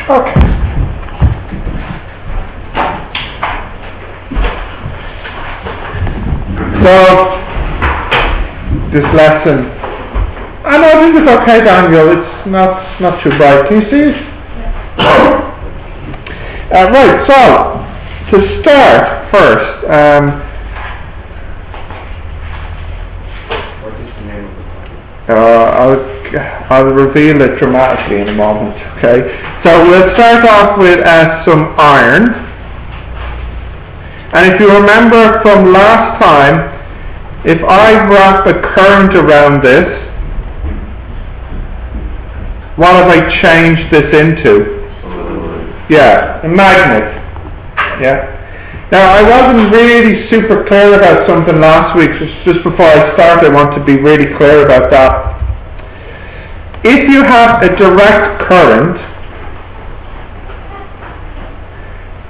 Okay. So, this lesson, I know this is okay, Daniel, it's not too bright. Can you see it? Right, so, to start first, what is the name of the topic? I'll reveal it dramatically in a moment, okay? So we'll start off with some iron. And if you remember from last time, if I wrap a current around this, what have I changed this into? Yeah, a magnet. Yeah. Now I wasn't really super clear about something last week, so just before I start I want to be really clear about that. If you have a direct current,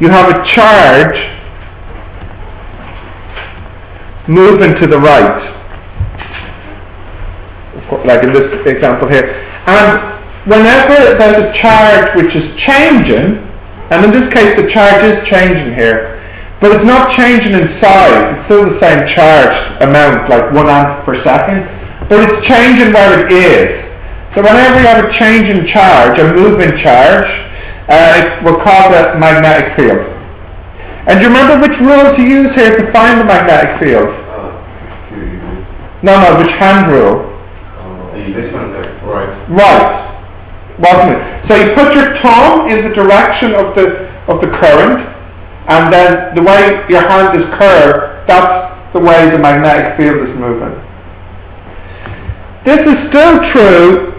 you have a charge moving to the right, like in this example here. And whenever there's a charge which is changing, and in this case the charge is changing here, but it's not changing in size, it's still the same charge amount, like 1 amp per second, but it's changing where it is. So whenever you have a change in charge, a moving charge, we'll call that magnetic field. And do you remember which rule to use here to find the magnetic field? No, which hand rule? This one there, right. Right, wasn't it? So you put your thumb in the direction of the current, and then the way your hand is curved, that's the way the magnetic field is moving. This is still true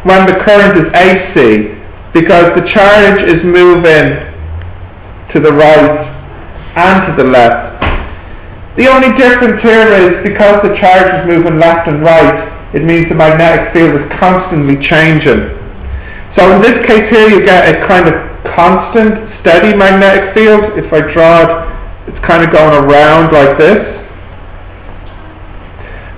when the current is AC, because the charge is moving to the right and to the left. The only difference here is because the charge is moving left and right, it means the magnetic field is constantly changing. So in this case here you get a kind of constant, steady magnetic field. If I draw it, it's kind of going around like this.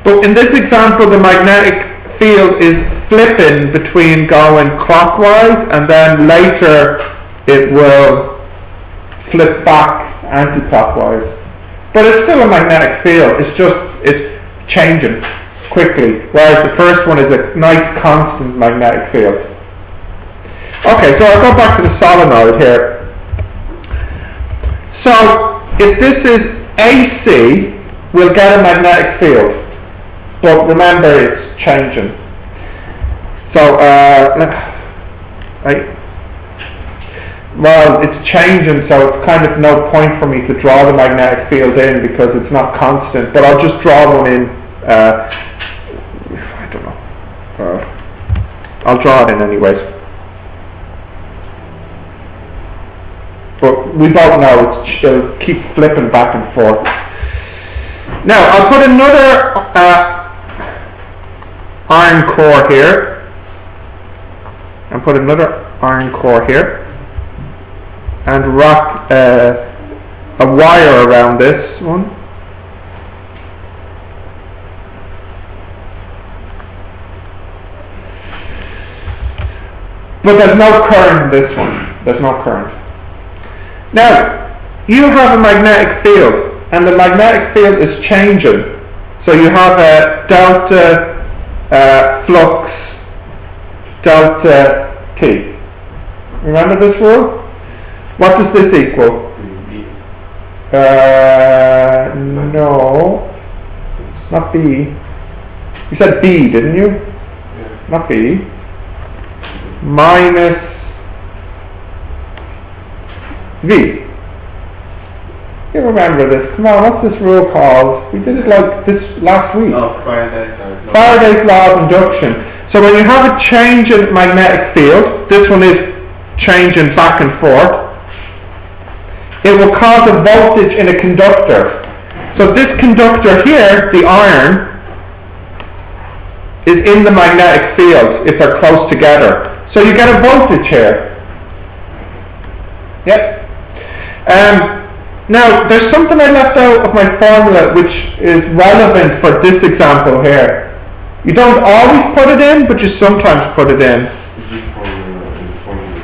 But in this example the magnetic field is flipping between going clockwise, and then later it will flip back anti-clockwise. But it's still a magnetic field, it's changing quickly, whereas the first one is a nice constant magnetic field. Okay, so I'll go back to the solenoid here. So if this is AC, we'll get a magnetic field. But remember, it's changing. So, well, it's changing, so it's kind of no point for me to draw the magnetic field in because it's not constant. But I'll just draw one in. I don't know. I'll draw it in anyways. But we both know it'll keep flipping back and forth. Now, I'll put another iron core here, and put another iron core here, and wrap a wire around this one. But there's no current in this one. There's no current. Now, you have a magnetic field, and the magnetic field is changing. So you have a delta flux delta T. Remember this rule? What does this equal? No, not B. You said B, didn't you? Yeah. Not B. Minus V. You remember this? Come on, what's this rule called? We did it like this last week. Oh, Faraday's Faraday's law of induction. So when you have a change in magnetic field, this one is changing back and forth, it will cause a voltage in a conductor. So this conductor here, the iron, is in the magnetic field if they're close together. So you get a voltage here. Yep. Now, there's something I left out of my formula which is relevant for this example here. You don't always put it in, but you sometimes put it in. Is it for the formula?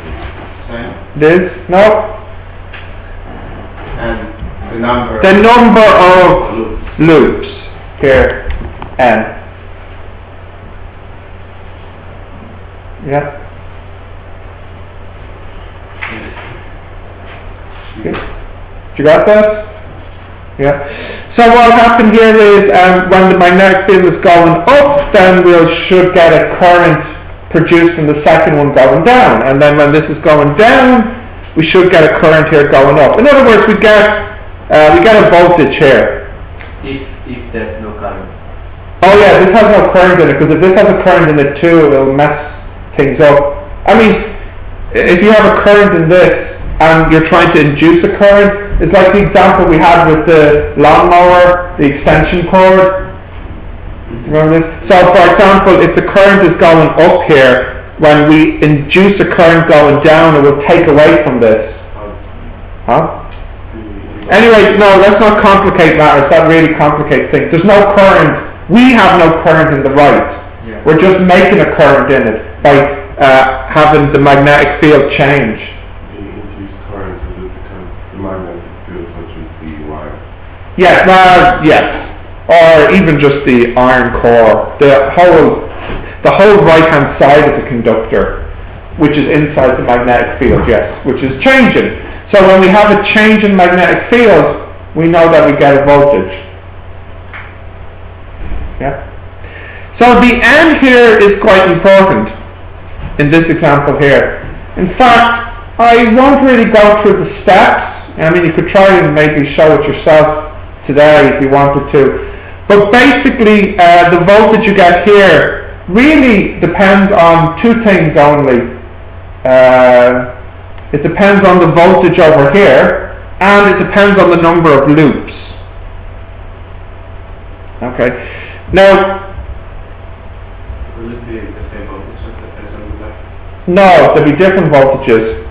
This? No. And the number. The number of loops. Here, n. Yeah. You got that? Yeah. So what happened here is when the magnetic field is going up, then we should get a current produced from the second one going down. And then when this is going down, we should get a current here going up. In other words, we get a voltage here. If there's no current. Oh yeah, this has no current in it, because if this has a current in it too, it'll mess things up. I mean, if you have a current in this, and you're trying to induce a current, it's like the example we had with the lawnmower, the extension cord. Remember this? So for example, if the current is going up here, when we induce a current going down, it will take away from this. Huh? Anyway, no, let's not complicate matters. That really complicates things. There's no current. We have no current in the right. Yeah. We're just making a current in it by having the magnetic field change. Induce current to become the magnetic field touches the wire. Yes, yes. Or even just the iron core. The whole right-hand side of the conductor, which is inside the magnetic field, yes, which is changing. So when we have a change in magnetic field, we know that we get a voltage. Yeah. So the N here is quite important in this example here. In fact, I won't really go through the steps. I mean, you could try and maybe show it yourself today if you wanted to. But basically, the voltage you get here really depends on two things only. It depends on the voltage over here, and it depends on the number of loops. Okay. Now, Will it be the same voltage as on the left? no, there'll be different voltages.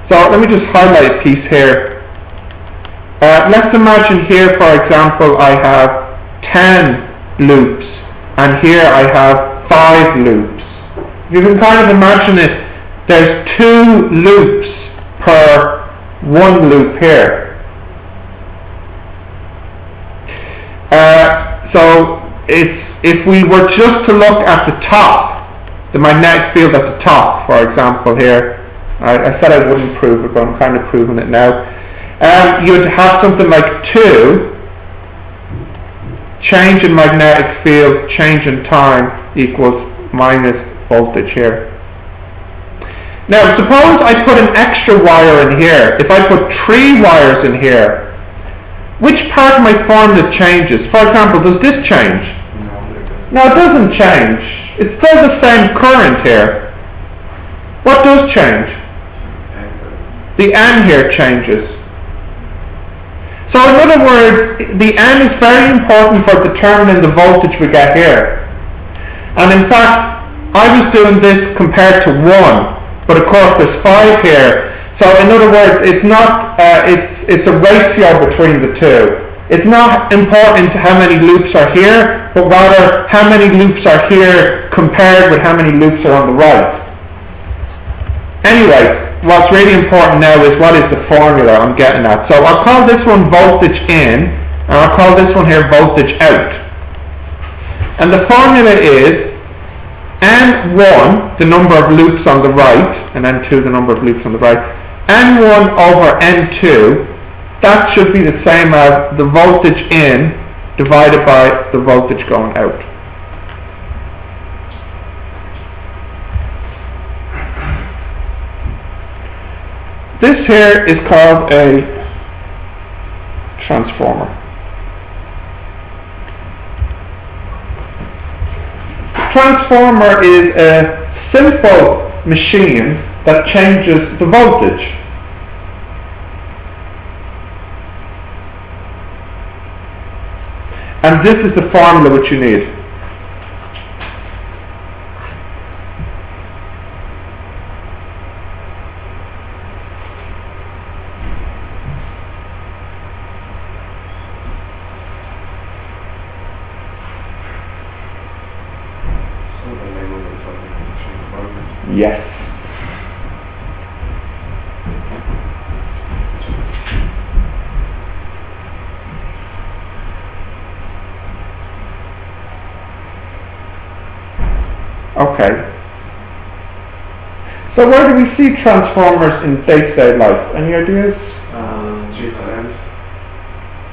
So let me just highlight a piece here. Let's imagine here, for example, I have 10 loops, and here I have 5 loops. You can kind of imagine it. There's 2 loops per 1 loop here. So if we were just to look at the top, the magnetic field at the top, for example here, I said I wouldn't prove it, but I'm kind of proving it now. You'd have something like 2, change in magnetic field, change in time equals minus voltage here. Now suppose I put an extra wire in here. If I put 3 wires in here, which part of my formula changes? For example, does this change? No, it doesn't change. It's still the same current here. What does change? The N here changes. So in other words, the N is very important for determining the voltage we get here. And in fact, I was doing this compared to 1. But of course there's 5 here. So in other words, it's not, it's a ratio between the two. It's not important how many loops are here, but rather how many loops are here compared with how many loops are on the right. Anyway, what's really important now is what is the formula I'm getting at. So I'll call this one voltage in, and I'll call this one here voltage out. And the formula is N1, the number of loops on the right, and N2, the number of loops on the right, N1 over N2, that should be the same as the voltage in divided by the voltage going out. This here is called a transformer. Transformer is a simple machine that changes the voltage. And this is the formula which you need. Yes. Okay. So where do we see transformers in day-to-day life? Any ideas? Street lamps.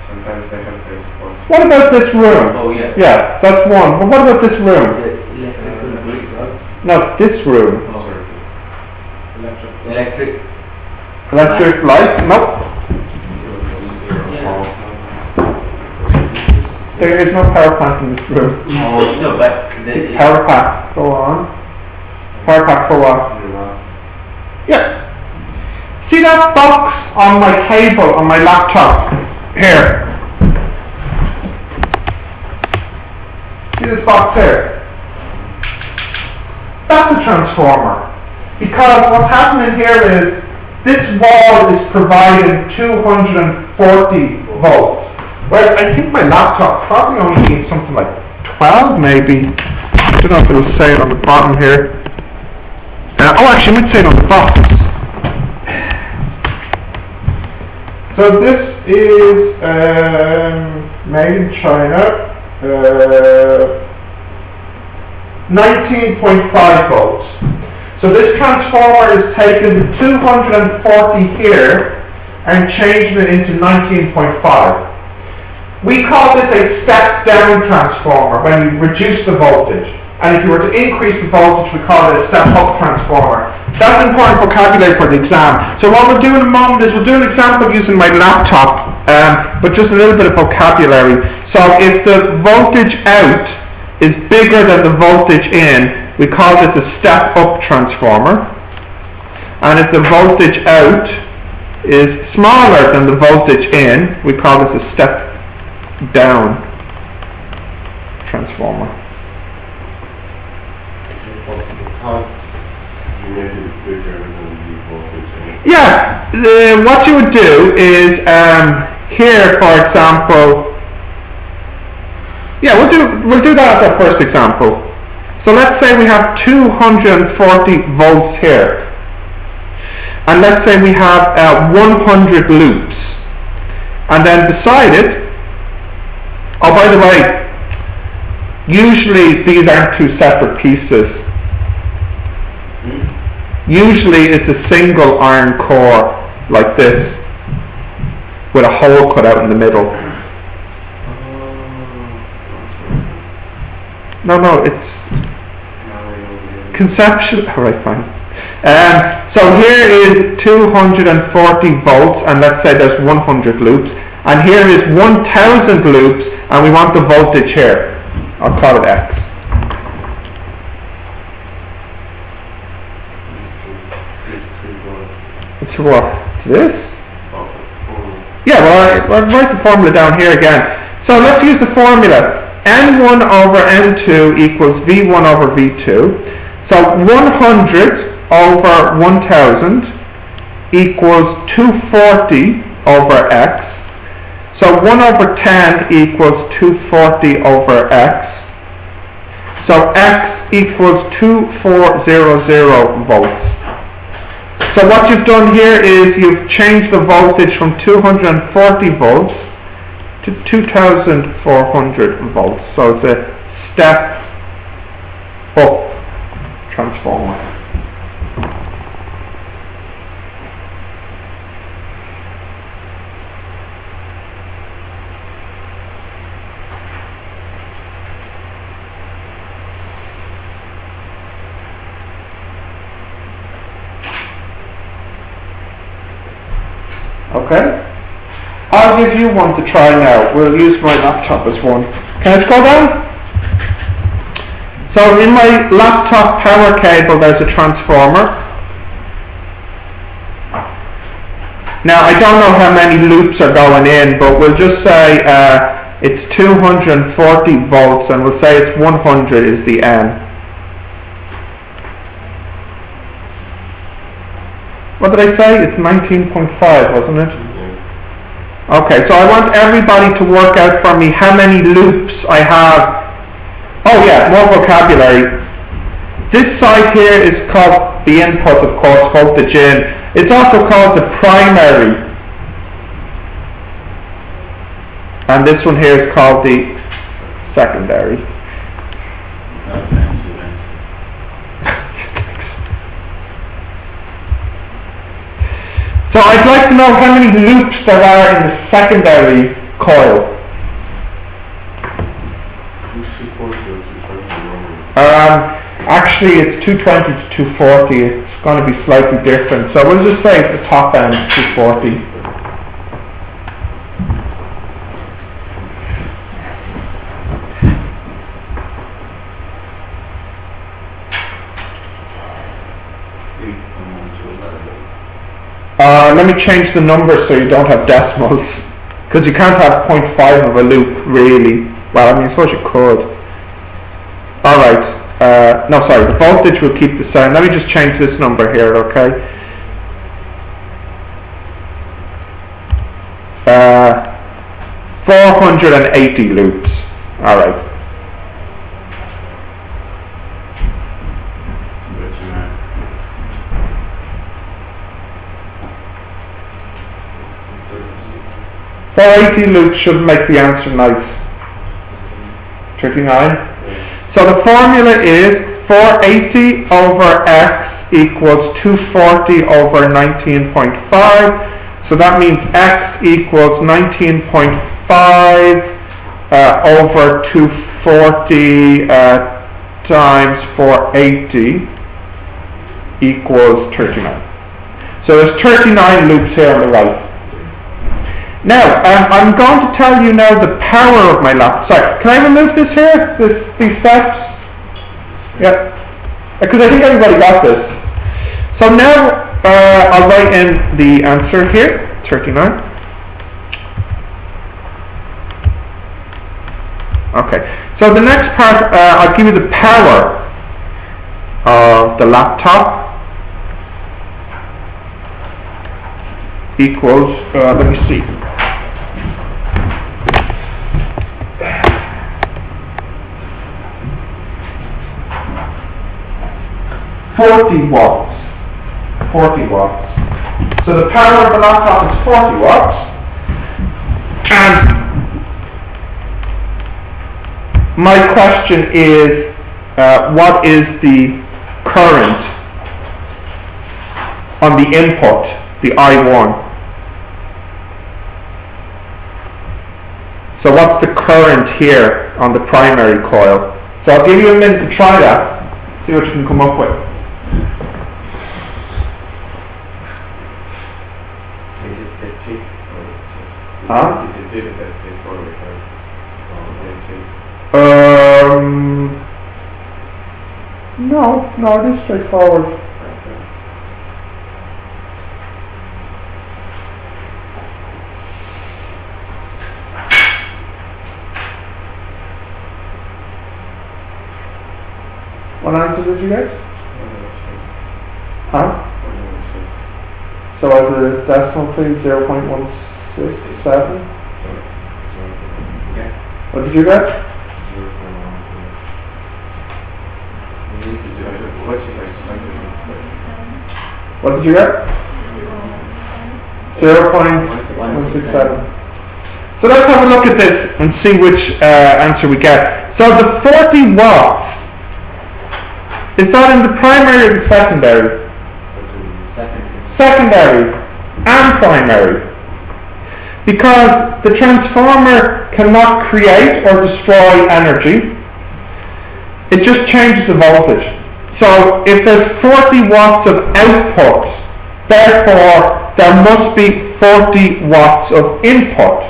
Sometimes they have their sports. What about this room? Oh, yeah. Yeah, that's one. But what about this room? Electrical grid, right? No, this room. Oh. Electric. Electric. Electric light? Nope. There is no power plant in this room. Oh, no, but the... Power pack, go on. Power pack for what? Yeah. See that box on my table, on my laptop? Here. See this box here? That's a transformer. Because what's happening here is, this wall is providing 240 volts. Well, I think my laptop probably only needs something like 12 maybe. I don't know if it'll say it on the bottom here. Oh, actually, it might say it on the box. So this is made in China. 19.5 volts. So this transformer is taking the 240 here and changing it into 19.5. We call this a step-down transformer when you reduce the voltage. And if you were to increase the voltage, we call it a step-up transformer. That's important vocabulary for the exam. So what we'll do in a moment is we'll do an example using my laptop, but just a little bit of vocabulary. So if the voltage out is bigger than the voltage in, we call this a step-up transformer. And if the voltage out is smaller than the voltage in, we call this a step-down transformer. Yeah, what you would do is, here for example, yeah, we'll do that as our first example. So let's say we have 240 volts here. And let's say we have 100 loops. And then beside it, oh by the way, usually these aren't two separate pieces. Usually it's a single iron core like this with a hole cut out in the middle. No, it's conceptual. Alright, fine. So here is 240 volts, and let's say there's 100 loops, and here is 1000 loops, and we want the voltage here. I'll call it X. It's what? This? Yeah, well, I'll write the formula down here again. So let's use the formula. N1 over N2 equals V1 over V2. So 100 over 1000 equals 240 over X. So 1 over 10 equals 240 over X. So X equals 2400 volts. So what you've done here is you've changed the voltage from 240 volts to 2400 volts. So it's a step up transformer. Okay? I'll give you one to try now. We'll use my laptop as one. Can I scroll down? So in my laptop power cable there's a transformer. Now I don't know how many loops are going in, but we'll just say it's 240 volts, and we'll say it's 100 is the N. What did I say? It's 19.5, wasn't it? Okay, so I want everybody to work out for me how many loops I have. Oh yeah, more vocabulary. This side here is called the input, of course, voltage in. It's also called the primary. And this one here is called the secondary. So I'd like to know how many loops there are in the secondary coil. Actually it's 220 to 240, it's going to be slightly different. So we'll just say at the top end 240. Let me change the number so you don't have decimals, because you can't have 0.5 of a loop really. Well, I mean, I suppose you could. Alright, no sorry, the voltage will keep the same. Let me just change this number here, okay? 480 loops. Alright. So 80 loops should make the answer nice. 39. So the formula is 480 over x equals 240 over 19.5. So that means x equals 19.5 over 240 times 480 equals 39. So there's 39 loops here on the right. Now, I'm going to tell you now the power of my laptop. Sorry, can I remove this here? These steps? Yeah. Because I think everybody got this. So now, I'll write in the answer here, 39. Okay. So the next part, I'll give you the power of the laptop. Equals, let me see. 40 watts. 40 watts. So the power of the laptop is 40 watts. And my question is, what is the current on the input, the I1? So what's the current here on the primary coil? So I'll give you a minute to try that, see what you can come up with. Huh? No, it is straightforward. What answer did you get? Huh? So as a decimal please, 0.167? What did you get? What did you get? 0.167. So let's have a look at this and see which answer we get. So the 40 watts, is that in the primary or the secondary? Secondary and primary. Because the transformer cannot create or destroy energy, it just changes the voltage. So if there's 40 watts of output, therefore there must be 40 watts of input.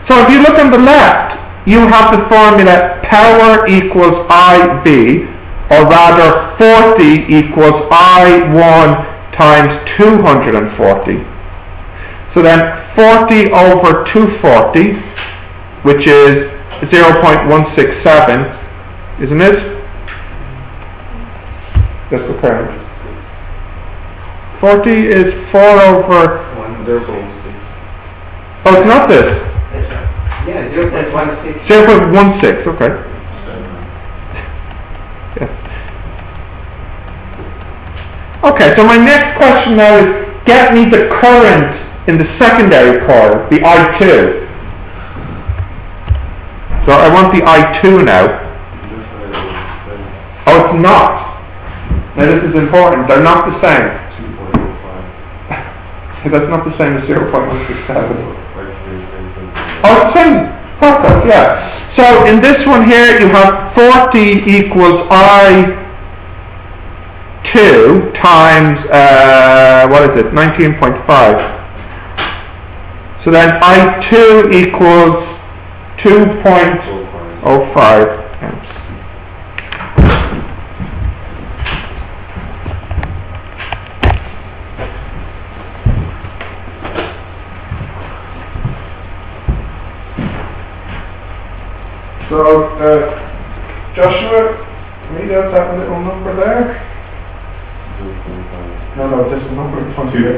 So if you look on the left, you have the formula power equals IB, or rather 40 equals I1 times 240. So then 40 over 240, which is 0.167, isn't it? That's the current. 40 is 4 over... 1.6. Oh, it's not this. Yeah, 0.16. 0.16, okay. Yeah. Okay, so my next question now is, get me the current in the secondary coil, the I2. So I want the I2 now. Oh, it's not. Now this is important, they're not the same. That's not the same as 0.167. Actually, Oh, same process, yeah. So in this one here, you have 40 equals I2 times, what is it, 19.5. So then I2 equals 2.05 amps. So, Joshua, read out that little number there. No, there's a number in front of you.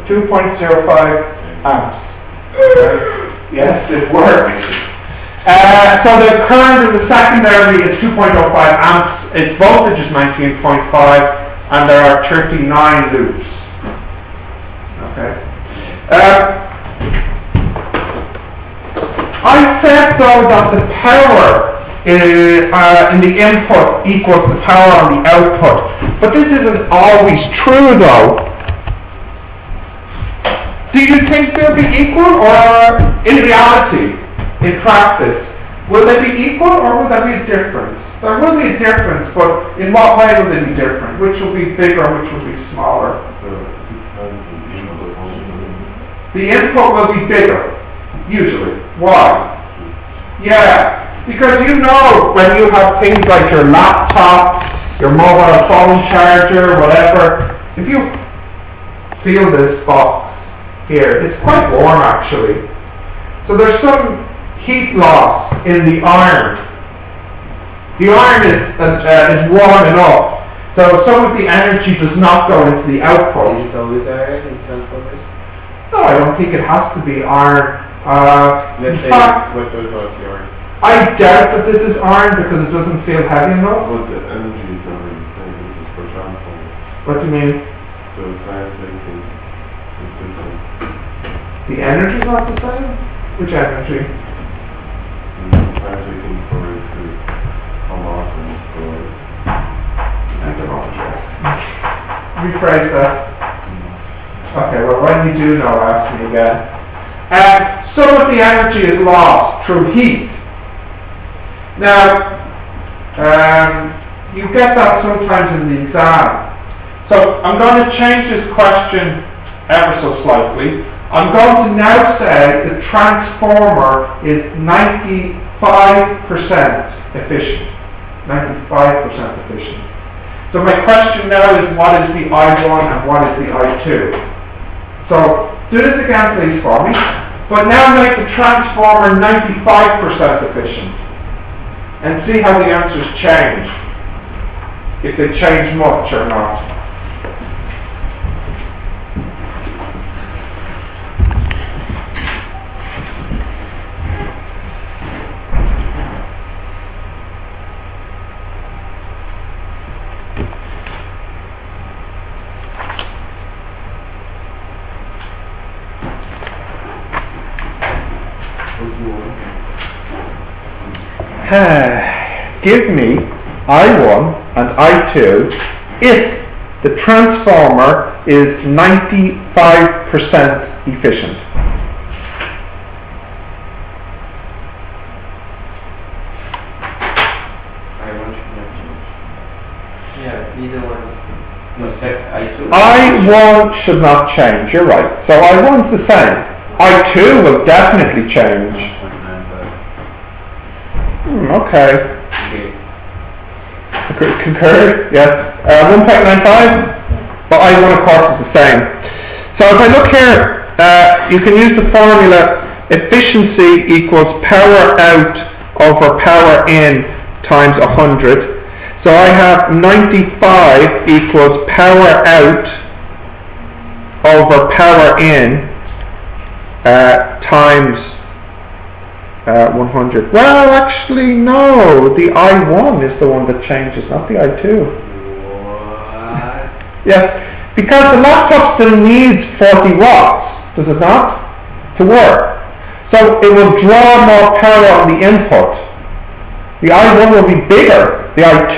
2.05 amps. Yes, it works. So the current in the secondary is 2.05 amps. Its voltage is 19.5, and there are 39 loops. Okay. I said though that the power in the input equals the power on the output, but this isn't always true though. Do you think they'll be equal, or in reality, in practice, will they be equal or will there be a difference? There will be a difference, but in what way will they be different? Which will be bigger, which will be smaller? The input will be bigger, usually. Why? Yeah, because you know when you have things like your laptop, your mobile phone charger, whatever, if you feel this box here, it's quite warm actually. So there's some heat loss in the iron. The iron is warm enough, so some of the energy does not go into the output. Is it always iron in transformers? No, I don't think it has to be iron. Let's In say, fact, what does the iron? I doubt that this is iron because it doesn't feel heavy enough. Well, the energy is not really the same, this is for transformers. What do you mean? So translating is different. The energy's not the same? Which energy? Translating for it to come off and store. I don't know. Rephrase that. Okay, well when you do know, ask me again. Some of the energy is lost through heat. Now, you get that sometimes in the exam. So I'm going to change this question ever so slightly. I'm going to now say the transformer is 95% efficient. 95% efficient. So my question now is, what is the I1 and what is the I2? So do this again please for me. But now make the transformer 95% efficient. And see how the answers change. If they change much or not. Give me I1 and I2 if the transformer is 95% efficient. I1 should not change. Yeah, either one. No, set I2. I1 should not change, you're right. So I1's the same. I2 will definitely change. 1.95. Okay. Okay. Concurred? Yes. 1.95? But I1 of course is the same. So if I look here, you can use the formula efficiency equals power out over power in times 100. So I have 95 equals power out over power in times 100. Well, actually, no. The I1 is the one that changes, not the I2. What? Yes, because the laptop still needs 40 watts, does it not, to work? So it will draw more power on the input. The I1 will be bigger. The I2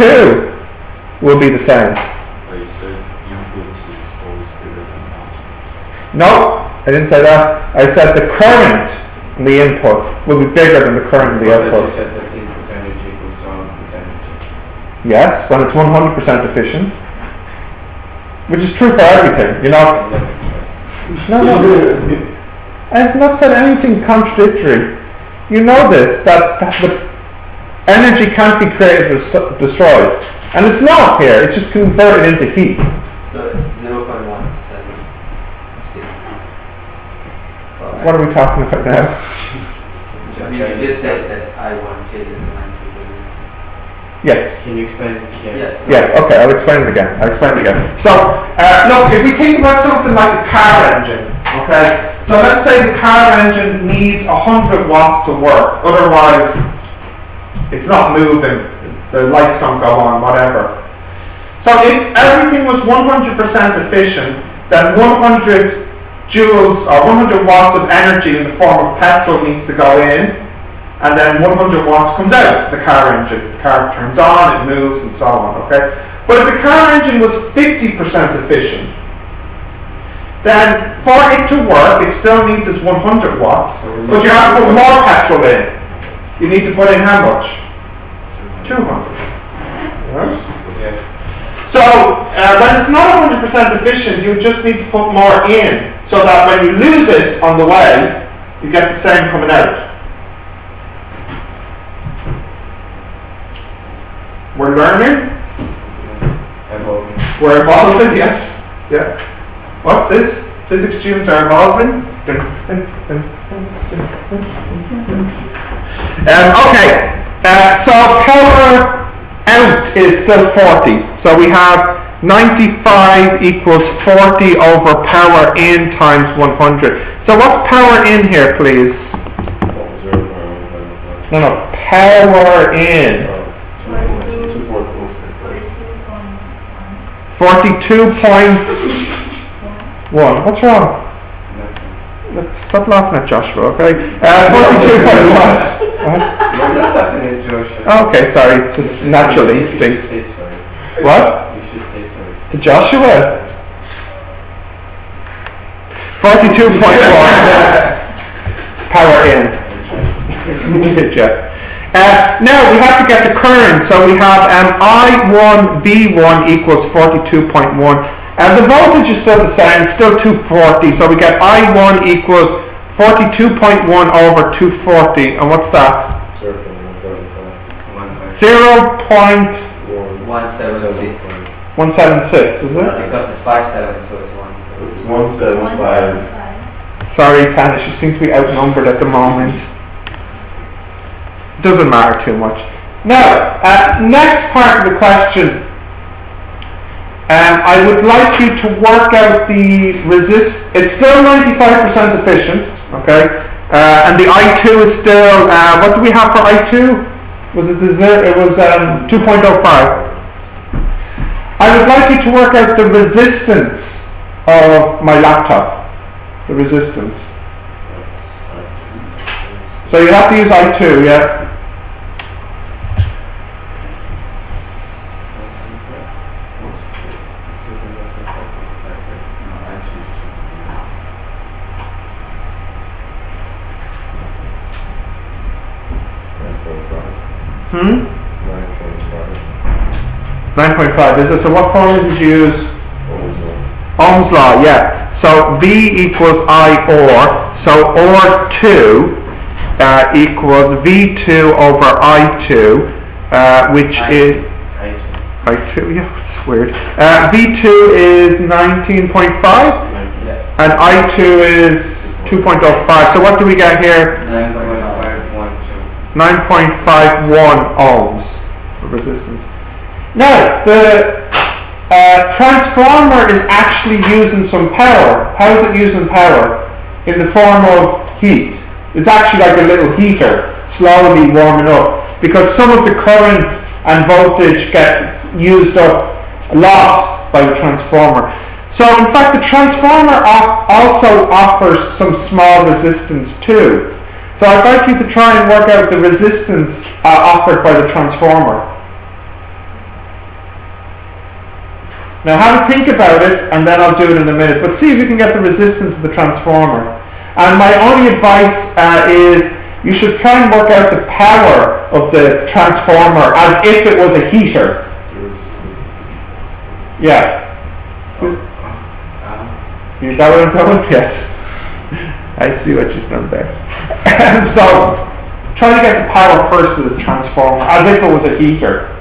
will be the same. Like you said, inputs is always bigger than outputs. No, I didn't say that. I said the current in the input will be bigger than the current in the Well, output. you said that input energy equals output energy. Yes, when it's 100% efficient. Which is true for everything, you know. No, I've not said anything contradictory. You know this, that the energy can't be created or destroyed. And it's not here, it's just converted into heat. So 0.1. What are we talking about now? You just said that I1 changes to 9. Yes. Can you explain? Yes. Yeah, okay, I'll explain it again. So, look, if we think about something like a car engine, okay? So let's say the car engine needs 100 watts to work, otherwise it's not moving, the lights don't go on, whatever. So if everything was 100% efficient, then 100 joules or 100 watts of energy in the form of petrol needs to go in, and then 100 watts comes out, the car engine. The car turns on, it moves, and so on, okay? But if the car engine was 50% efficient, then for it to work, it still needs its 100 watts, but you have to put more petrol in. You need to put in how much? 200. Yes? Yes. So, when it's not 100% efficient, you just need to put more in, so that when you lose it on the way, you get the same coming out. We're learning. Evolving. We're evolving, yes. Yeah. What's this? Physics students are evolving. Okay. So power out is still 40. So we have 95 equals 40 over power in times 100. So what's power in here, please? No, power in. 42.1. What's wrong? Stop laughing at Joshua, okay? 42.1. Okay, sorry. It's natural instinct. What? You should say sorry. To Joshua? 42.1. Power in. Good job. Now we have to get the current, so we have I1 V1 equals 42.1. The voltage is still the same, still 240, so we get I1 equals 42.1 over 240, and what's that? 176. 176, is it? Because it's 57, so it's 1. Sorry, Tanya, she seems to be outnumbered at the moment. Doesn't matter too much. Now, next part of the question. I would like you to work out the resist. It's still 95% efficient, okay? And the I2 is still, what do we have for I2? Was it the zero? It was 2.05. I would like you to work out the resistance of my laptop. The resistance. So you have to use I2, yeah? Hmm? 9.5, is it? So what formula did you use? Ohm's law, yeah. So V equals I OR, so OR2 equals V2 over I2, which is I2, yeah, it's weird. V2 is 19.5 and I2 is 2.05. So what do we get here? 9.51 ohms of resistance. Now, the transformer is actually using some power. How is it using power? In the form of heat. It's actually like a little heater, slowly warming up, because some of the current and voltage get used up, lost by the transformer. So in fact the transformer also offers some small resistance too. So I'd like you to try and work out the resistance offered by the transformer. Now have a think about it, and then I'll do it in a minute. But see if you can get the resistance of the transformer. And my only advice is you should try and work out the power of the transformer as if it was a heater. Yeah. Is that what I'm talking about? Yes. I see what you've done there. So, try to get the power first of the transformer as if it was a heater.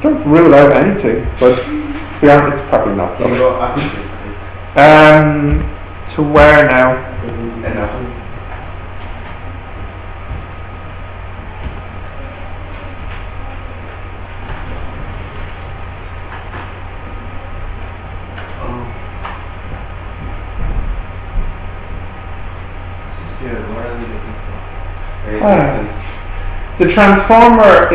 Don't rule out anything, but to be honest, it's probably not. To where now? The transformer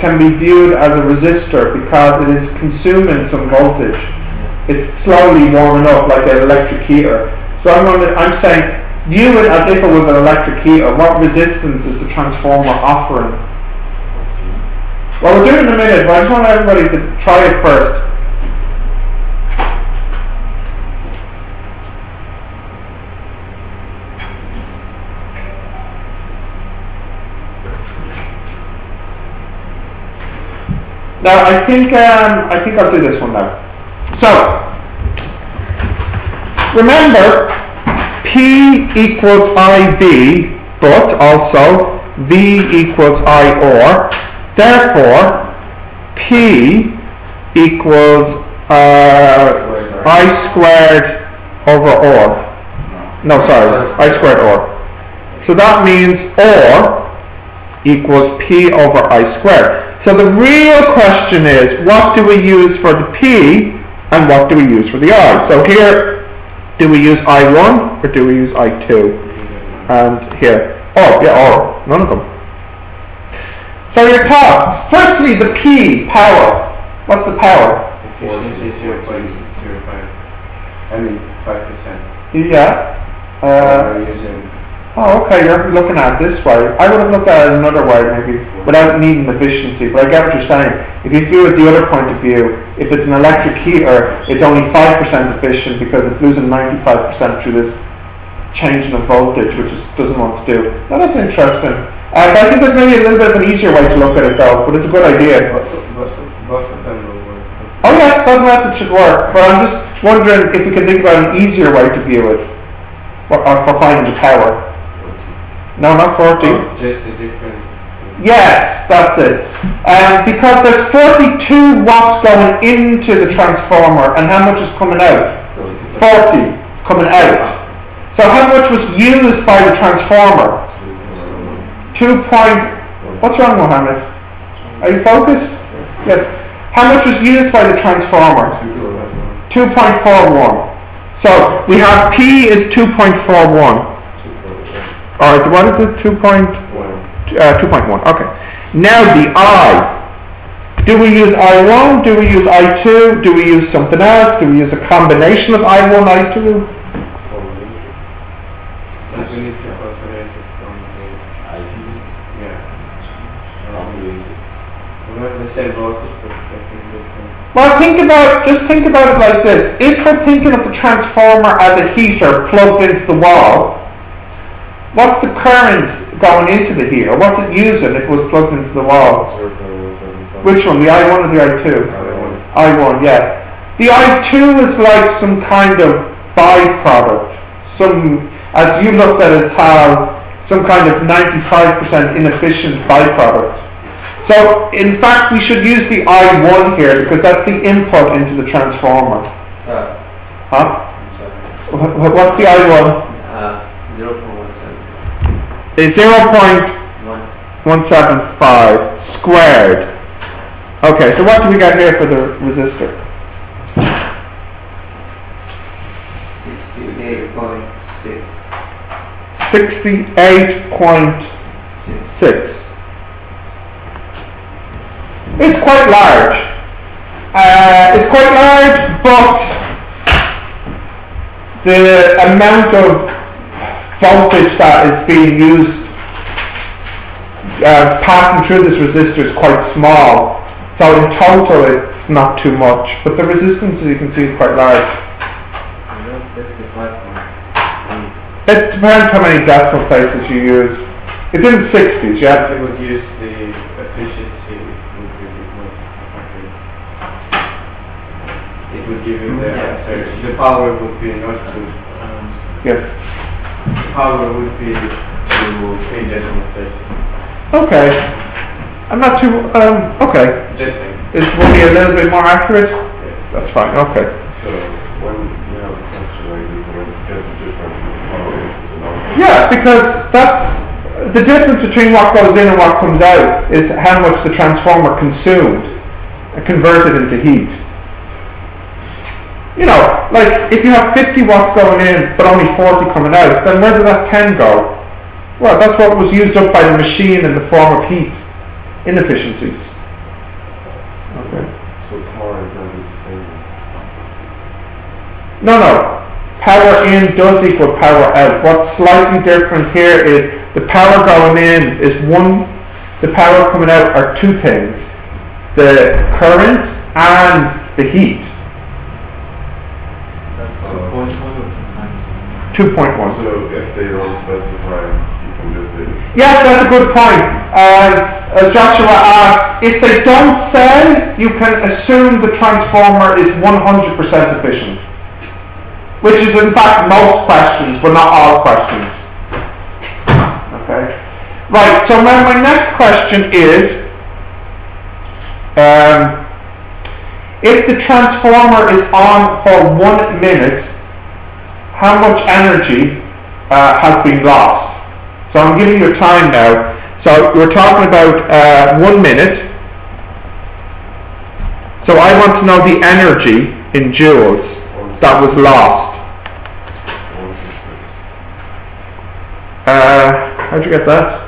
can be viewed as a resistor because it is consuming some voltage. It's slowly warming up like an electric heater. So I'm saying, view it as if it was an electric heater. What resistance is the transformer offering? Well, we'll do it in a minute, but I just want everybody to try it first. Now, I think I'll do this one now. So, remember, P equals IV, but also V equals I or. Therefore, P equals I squared over or. No, sorry, I squared or. So that means or equals P over I squared. So the real question is, what do we use for the P and what do we use for the I? So here, do we use I1 or do we use I2? And here, or, none of them. So your thoughts. Firstly, the P, power. What's the power? 0.05. I mean, 5%. Yeah. Using Oh, okay, you're looking at it this way. I would have looked at it another way, maybe, without needing efficiency, but I get what you're saying. If you view it the other point of view, if it's an electric heater, it's only 5% efficient because it's losing 95% through this changing of voltage, which it doesn't want to do. Now, that's interesting. But I think there's maybe a little bit of an easier way to look at it, though, but it's a good idea. both of them will work. Oh, yeah, that method should work, but I'm just wondering if we can think about an easier way to view it, for finding the power. No, not 40. Oh, just a different... Yes, that's it. Because there's 42 watts going into the transformer, and how much is coming out? 40 coming out. So how much was used by the transformer? 2 point... What's wrong, Mohammed? Are you focused? Yes. How much was used by the transformer? 2.41. So we have P is 2.41. Alright, what is it? 2.1. Okay. Now the I. Do we use I1? Do we use I2? Do we use something else? Do we use a combination of I1, I2? Well, think about it like this. If we're thinking of the transformer as a heater plugged into the wall, what's the current going into the heater? What's it using if it was plugged into the wall? Which one, the I1 or the I2? I1, yeah. The I2 is like some kind of byproduct. As you looked at it, some kind of 95% inefficient byproduct. So, in fact, we should use the I1 here because that's the input into the transformer. Huh? What's the I1? 0.17. is 0.175 squared. Okay, so what do we got here for the resistor? 68.6. It's quite large. But the amount of voltage that is being used passing through this resistor is quite small. So in total it's not too much. But the resistance, as you can see, is quite large. It depends how many decimal places you use. It's in the 60s, yeah? If you would use the efficiency, it would give you the answer. The power would be not to... Yes. The power would be to 3 decimal places. Okay. I'm not too... okay. Just saying. It will be a little bit more accurate? Yes. That's fine, okay. So when you have a question like this, when you get the difference in power input and output. Yeah, because that's... The difference between what goes in and what comes out is how much the transformer consumed and converted into heat. You know, like if you have 50 watts going in but only 40 coming out, then where did that 10 go? Well, that's what was used up by the machine in the form of heat inefficiencies. Okay. So power is not the same. No. Power in does equal power out. What's slightly different here is the power going in is one, the power coming out are two things. The current and the heat. 2.1. So if they don't specify, you can just say... Yes, that's a good point. As Joshua asked, if they don't say, you can assume the transformer is 100% efficient. Which is in fact most questions, but not all questions. Okay. Right, so my next question is, if the transformer is on for 1 minute, how much energy has been lost? So I'm giving you time now. So we're talking about 1 minute. So I want to know the energy in joules that was lost. How'd you get that?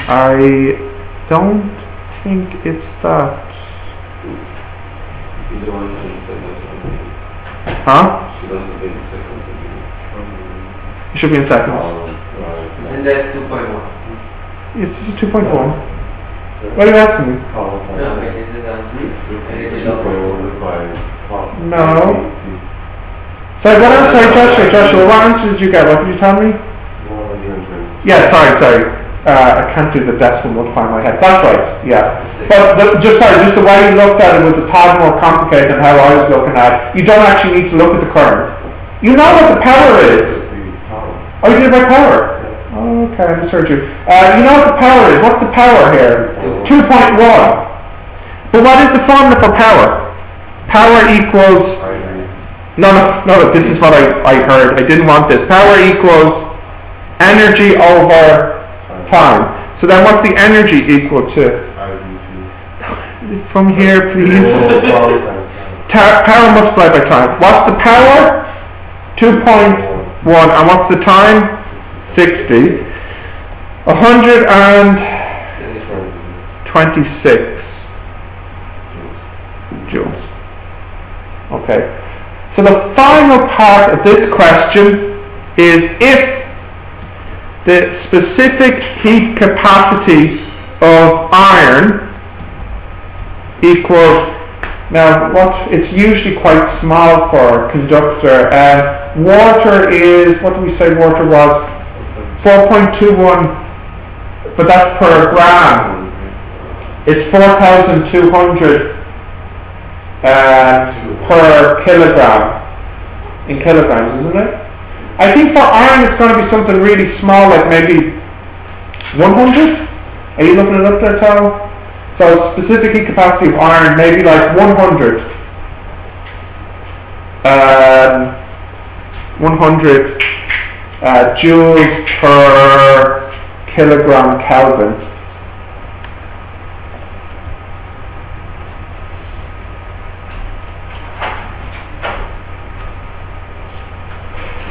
I don't think it's that. Huh? It should be in seconds. And that's 2.1. It's 2.1. What are you asking me? No. Sorry, what else? Sorry, Joshua, what answer did you get? What did you tell me? 120. Yeah, sorry. I can't do the decimal multiply in my head. That's right, yeah. But just the way you looked at it was a tad more complicated than how I was looking at it. You don't actually need to look at the current. You know what the power is. Oh, you did by power? Oh, okay, I misheard you. You know what the power is. What's the power here? 2.1. But what is the formula for power? Power equals... No, this is what I heard. I didn't want this. Power equals energy over time. So then what's the energy equal to? From here, please. Power multiplied by time. What's the power? 2.1. And what's the time? 60. 126 joules. Okay. So the final part of this question is if the specific heat capacity of iron equals, now it's usually quite small for a conductor, and water is, what do we say water was? 4.21, but that's per gram. It's 4,200 per kilogram, in kilograms, isn't it? I think for iron it's going to be something really small, like maybe 100? Are you looking it up there, Tom? So specific heat capacity of iron, maybe like 100. 100 joules per kilogram Kelvin.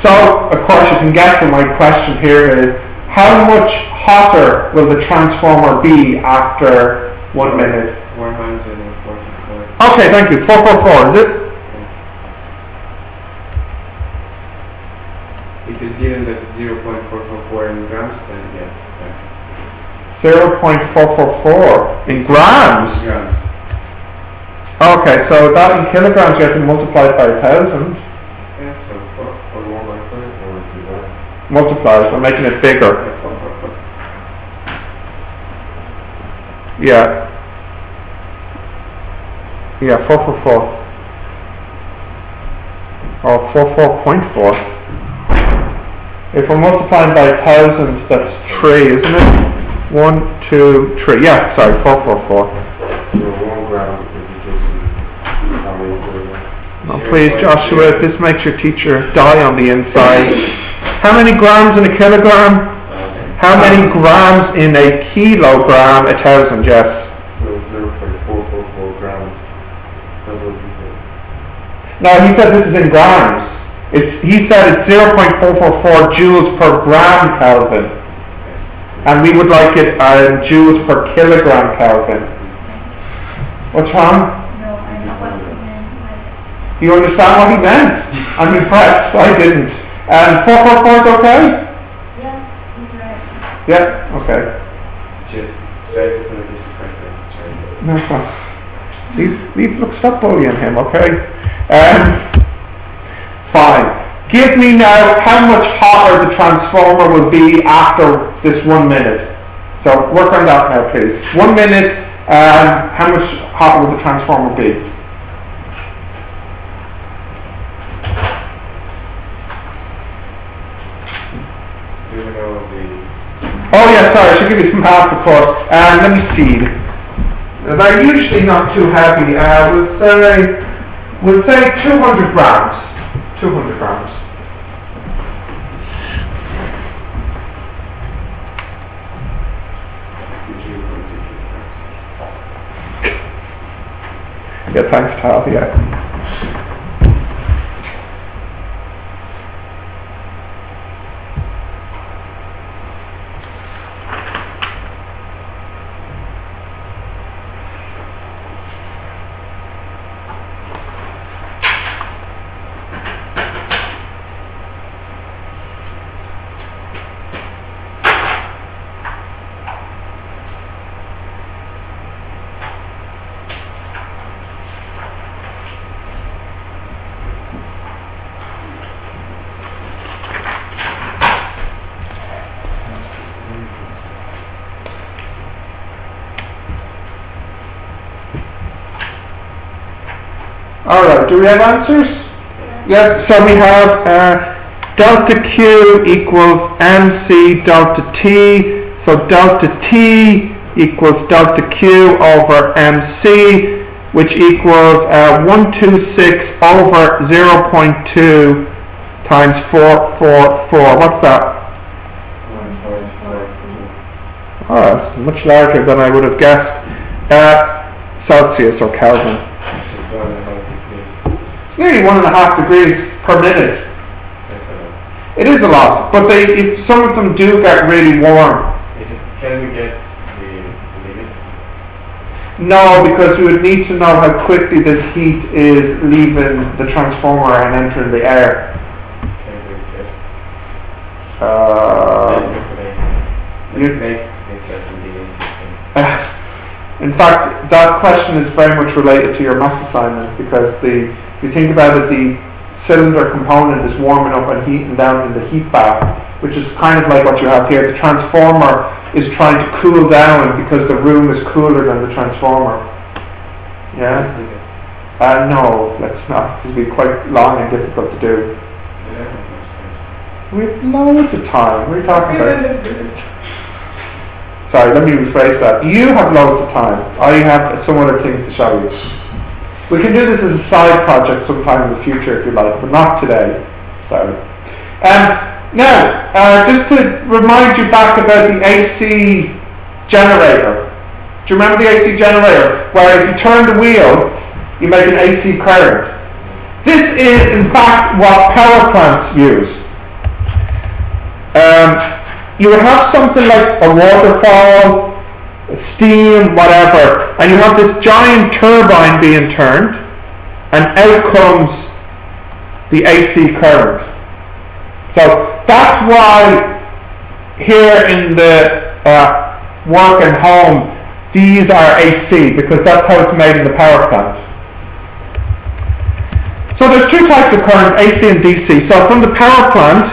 So, of course, you can guess that my question here is, how much hotter will the transformer be after 1 minute? 144. Okay, thank you. 444, is it? If it's given that 0.444 in grams, then yes. 0.444 in grams. Grams. Okay, so that in kilograms you have to multiply it by 1,000. Yeah, so 4. Multiply, so making it bigger. Yeah. Yeah, 444. Or 44.4. If we're multiplying by 1,000, that's 3, isn't it? 1, 2, 3. Yeah, sorry, 444. So 1 gram is just how many kilograms? Oh, please, Joshua, this makes your teacher die on the inside. How many grams in a kilogram? How many grams in a kilogram? 1,000, yes. So 0.444 grams. That's what you said. No, he said this is in grams. He said it's 0.444 joules per gram Kelvin. And we would like it joules per kilogram Kelvin. What's wrong? No, I know what you meant. You understand what he meant? I'm impressed. I didn't. And 444 is okay? Yeah, he's right. Yeah, okay. Just try to put this question. No, look, stop bullying him, okay? Fine. Give me now how much hotter the transformer will be after this 1 minute. So work on that now, please. 1 minute, how much hotter will the transformer be? Oh yeah, sorry, I should give you some math, of course. Let me see. They're usually not too heavy. We'll say 200 grams. 200 grams. Yeah, thanks, Tal. Yeah. Alright, do we have answers? Yes, so we have delta Q equals MC delta T, so delta T equals delta Q over MC, which equals 126 over 0.2 times 444. What's that? Oh, that's much larger than I would have guessed. Celsius or Kelvin. Nearly 1.5 degrees per minute. It is a lot, but if some of them do get really warm. Can we get the limit? No, because we would need to know how quickly this heat is leaving the transformer and entering the air. Can we guess? In fact, that question is very much related to your math assignment, because if you think about it, the cylinder component is warming up and heating down in the heat bath, which is kind of like what you have here. The transformer is trying to cool down because the room is cooler than the transformer. Yeah? No, let's not. It would be quite long and difficult to do. We have loads of time. What are you talking about? Sorry, let me rephrase that. You have loads of time. I have some other things to show you. We can do this as a side project sometime in the future if you like, but not today. Sorry. Now, just to remind you back about the AC generator. Do you remember the AC generator? Where if you turn the wheel, you make an AC current. This is, in fact, what power plants use. You would have something like a waterfall, steam, whatever, and you have this giant turbine being turned, and out comes the AC current. So that's why here in the work and home, these are AC, because that's how it's made in the power plant. So there's two types of current, AC and DC. So from the power plant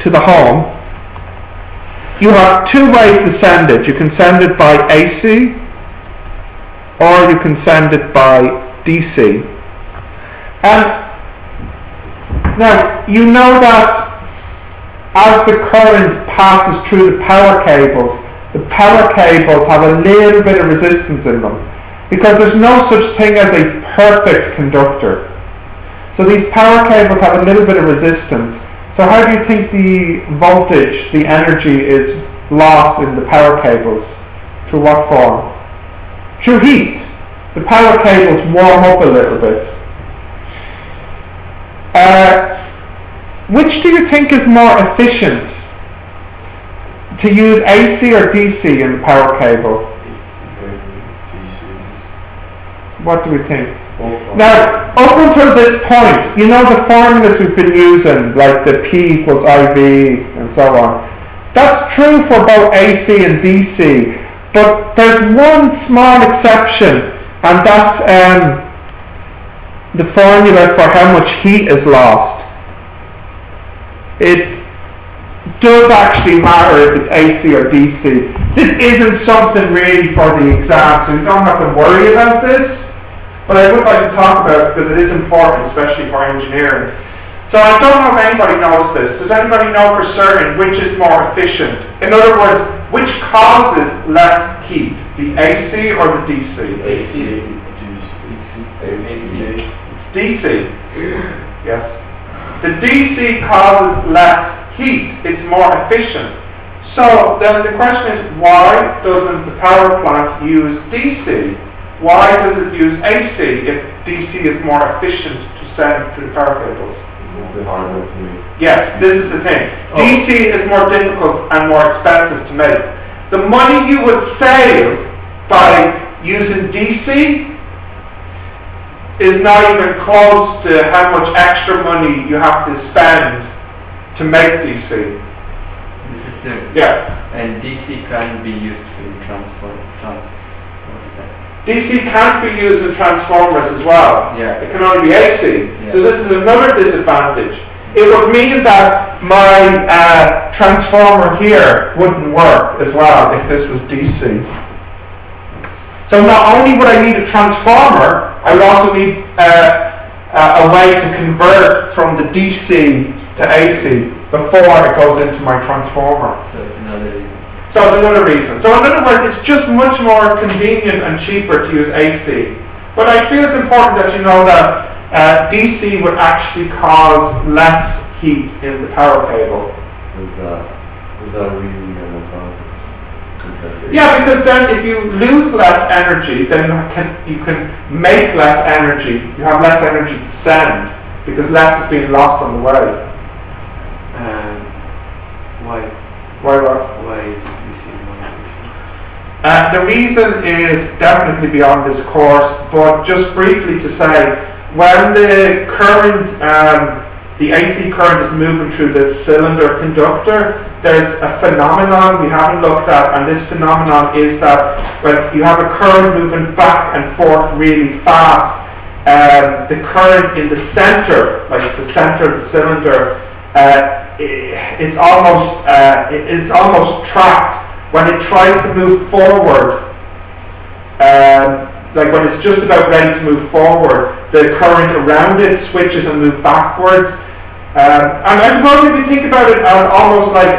to the home, you have two ways to send it. You can send it by AC, or you can send it by DC. And now, you know that as the current passes through the power cables have a little bit of resistance in them, because there's no such thing as a perfect conductor. So these power cables have a little bit of resistance. So how do you think the voltage, the energy is lost in the power cables? Through what form? Through heat. The power cables warm up a little bit. Which do you think is more efficient? To use AC or DC in the power cable? What do we think? Now, up until this point, you know the formulas we've been using, like the P equals IV and so on. That's true for both AC and DC, but there's one small exception, and that's the formula for how much heat is lost. It does actually matter if it's AC or DC. This isn't something really for the exam, so you don't have to worry about this. But I would like to talk about it because it is important, especially for engineering. So I don't know if anybody knows this. Does anybody know for certain which is more efficient? In other words, which causes less heat, the AC or the DC? AC. DC. Yes. The DC causes less heat. It's more efficient. So then the question is, why doesn't the power plant use DC? Why does it use AC if DC is more efficient to send to the power cables? Yes, this is the thing. DC is more difficult and more expensive to make. The money you would save by using DC is not even close to how much extra money you have to spend to make DC. Yeah. And DC can be used in transformers. DC can't be used in transformers as well. Yeah. It can only be AC. Yeah. So this is another disadvantage. It would mean that my transformer here wouldn't work as well if this was DC. So not only would I need a transformer, I would also need a way to convert from the DC to AC before it goes into my transformer. So it's another reason. So it's another reason. So in other words, it's just much more convenient and cheaper to use AC. But I feel it's important that you know that DC would actually cause less heat in the power cable. Is that really an advantage? Yeah, because then if you lose less energy, then you can make less energy. You have less energy to send because less is being lost on the way. Why? Why what? Why is DC more efficient? The reason is definitely beyond this course, but just briefly to say, when the current, the AC current is moving through the cylinder conductor, there's a phenomenon we haven't looked at, and this phenomenon is that when you have a current moving back and forth really fast, the current in the center, like the center of the cylinder, it's almost trapped. When it tries to move forward, like when it's just about ready to move forward, the current around it switches and moves backwards. And I suppose if you think about it as almost like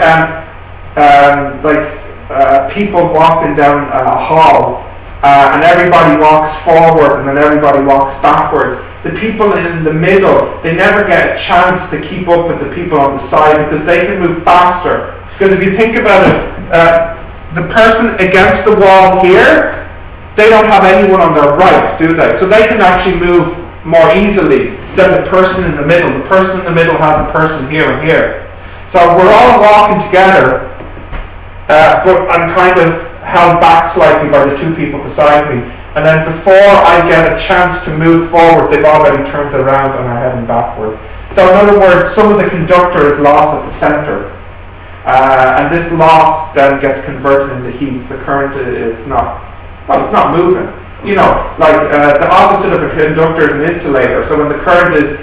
people walking down a hall, and everybody walks forward and then everybody walks backwards. The people in the middle, they never get a chance to keep up with the people on the side because they can move faster. Because if you think about it, the person against the wall here, they don't have anyone on their right, do they? So they can actually move more easily than the person in the middle. The person in the middle has a person here and here. So we're all walking together, but I'm kind of held back slightly by the two people beside me. And then before I get a chance to move forward, they've already turned around and are heading backwards. So in other words, some of the conductor is lost at the centre. And this loss then gets converted into heat. The current is not, well, it's not moving. You know, like the opposite of a conductor is an insulator. So when the current is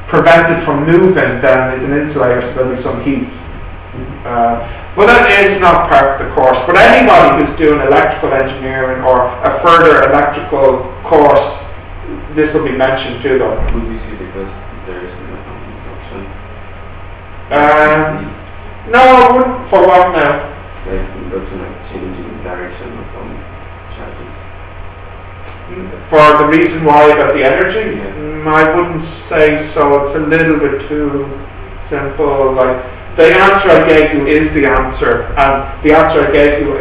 prevented from moving, then it's an insulator, so there'll be some heat. But that is not part of the course. But anybody who's doing electrical engineering or a further electrical course, this will be mentioned to them. Would we see because there is no induction? No, I wouldn't. For what now? Like induction, like changing direction from charges. For the reason why about the energy? Yeah. I wouldn't say so. It's a little bit too simple. Like, the answer I gave you is the answer, and the answer I gave you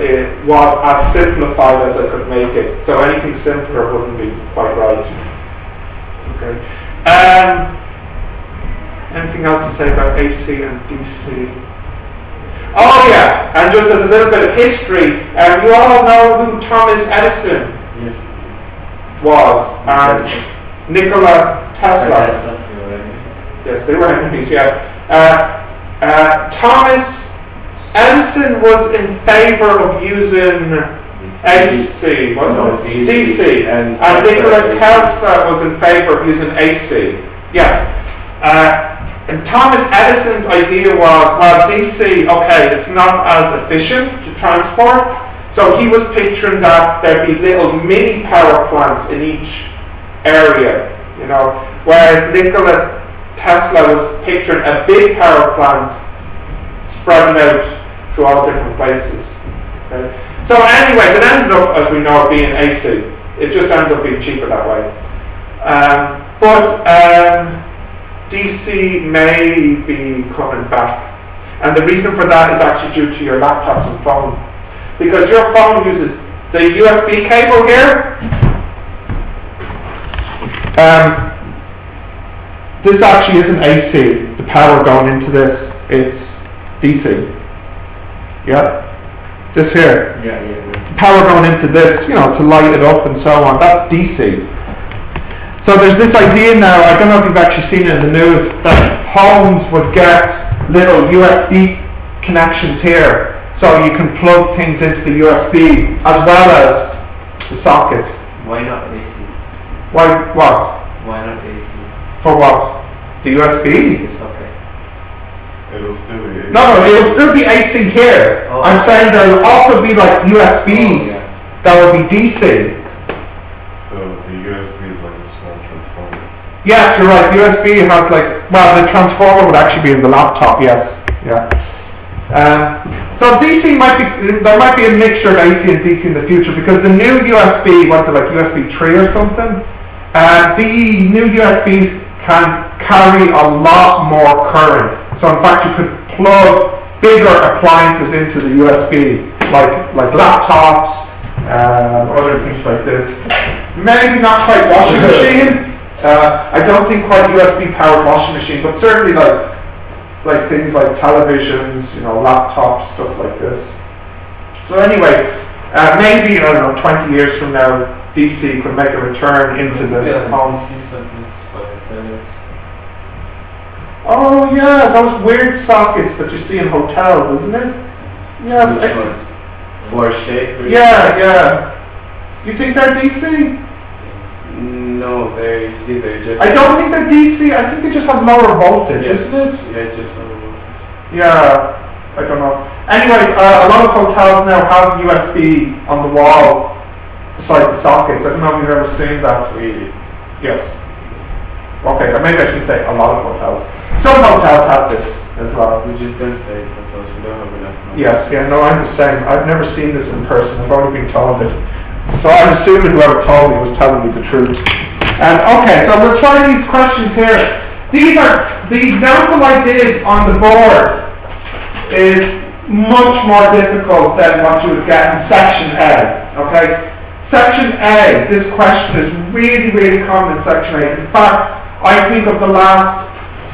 was as simplified as I could make it. So anything simpler wouldn't be quite right. Okay. Anything else to say about AC and DC? Oh yeah, and just as a little bit of history, you all know who Thomas Edison was, and Nikola Tesla. Yes, they were enemies, yeah. Thomas Edison was in favour of using AC, wasn't it? DC. And Nikola Tesla was in favour of using AC. Yes. And Thomas Edison's idea was, well, DC, okay, it's not as efficient to transport, so he was picturing that there'd be little mini power plants in each area, you know, whereas Nikola Tesla was picturing a big power plant spreading out to all different places. Okay? So anyways, it ended up, as we know, being AC. It just ended up being cheaper that way. But DC may be coming back. And the reason for that is actually due to your laptops and phones. Because your phone uses the USB cable here. This actually isn't AC, the power going into this, it's DC. Yeah? This here. Yeah. Power going into this, you know, to light it up and so on, that's DC. So there's this idea now, I don't know if you've actually seen it in the news, that homes would get little USB connections here, so you can plug things into the USB as well as the socket. Why not AC? Why, what? Why not AC? For what? The USB? It's okay. It'll still be. No, it'll still be AC here. Oh. I'm saying there'll also be like USB that will be DC. So the USB is like a small transformer. Yes, you're right. USB has like, well, the transformer would actually be in the laptop. Yes, yeah. So DC might be, there might be a mixture of AC and DC in the future because the new USB, what's it like, USB 3 or something? The new USBs can carry a lot more current. So in fact you could plug bigger appliances into the USB, like laptops, other things like this. Maybe not quite washing machine. I don't think quite USB powered washing machine, but certainly like things like televisions, you know, laptops, stuff like this. So anyway, maybe, I don't know, 20 years from now, DC could make a return into the home. Oh yeah, those weird sockets that you see in hotels, isn't it? Yeah. For shape? Yeah. You think they're DC? No, they're just... I don't think they're DC, I think they just have lower voltage, isn't it? Yeah, just lower voltage. Yeah, I don't know. Anyway, a lot of hotels now have USB on the wall beside the sockets. I don't know if you've ever seen that. Really? Yes. Okay, or maybe I should say a lot of hotels. Some hotels have this as well. We just don't say because we don't have enough money. Yes, yeah, no, I'm the same. I've never seen this in person. I've only been told it. So I'm assuming whoever told me was telling me the truth. Okay, so we'll try these questions here. These are, the example I did on the board is much more difficult than what you would get in section A, okay? Section A, this question is really, really common in section A. In fact, I think of the last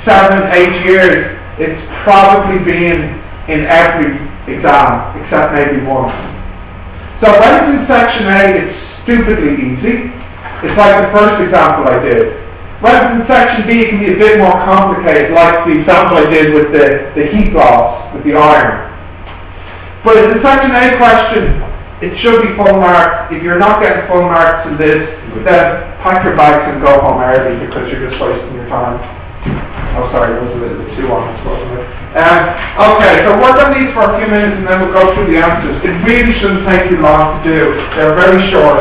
7, 8 years, it's probably been in every exam, except maybe one. So when it's in section A, it's stupidly easy. It's like the first example I did. When it's in section B, it can be a bit more complicated, like the example I did with the heat loss, with the iron. But in the section A question, it should be full marks. If you're not getting full marks in this, then pack your bags and go home early because you're just wasting your time. Oh, sorry, that was a little bit too honest, wasn't it? Okay, so work on these for a few minutes and then we'll go through the answers. It really shouldn't take you long to do. They're very short.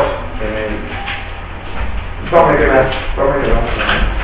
Don't make it less. Don't make it less.